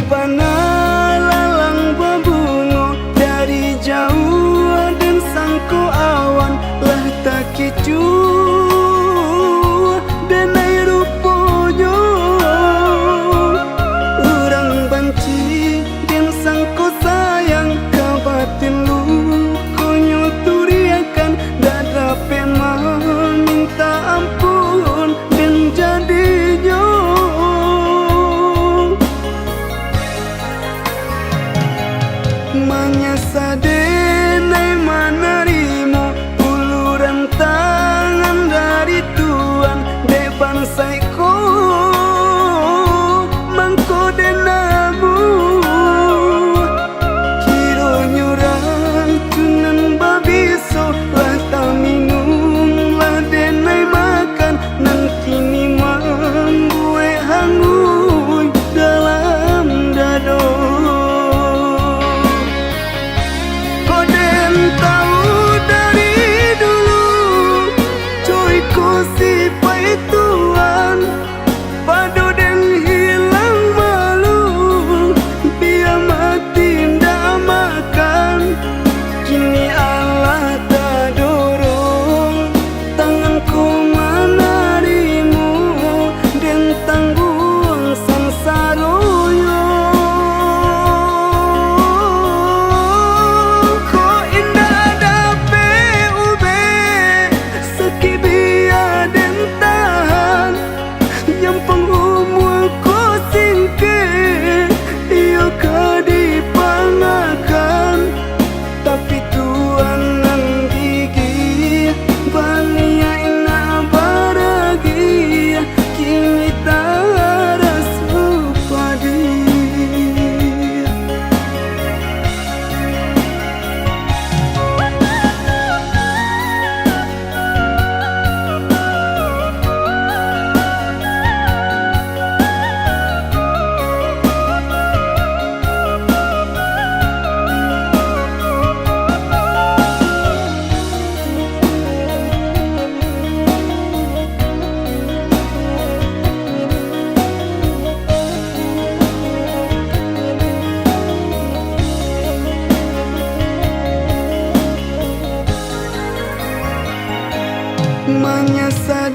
mana lalang berbunga dari jauh dan sangko awan lah tak kicu dan air ruponya orang banci dan sangko sayang kabatin lu konyo turiakan dak dapat meminta ampun dan jadinya menyasa denai menerimu uluran tangan dari Tuhan depan saiko mangko denamu kiro nyurang cunan babiso lah tak minum lah denai makan nang kini membuat hangus dalam dado. Tuhan padu dan hilang malu biar mati ndak makan kini Allah tak dorong tanganku menarimu dan tanggung sansaroyo kok indah dape ube sekibia dan tahan yang pengumur ko singke iyo kadipangakan tapi Tuhan nang gigi bania ina baragi kini tak rasu padi. Menyasa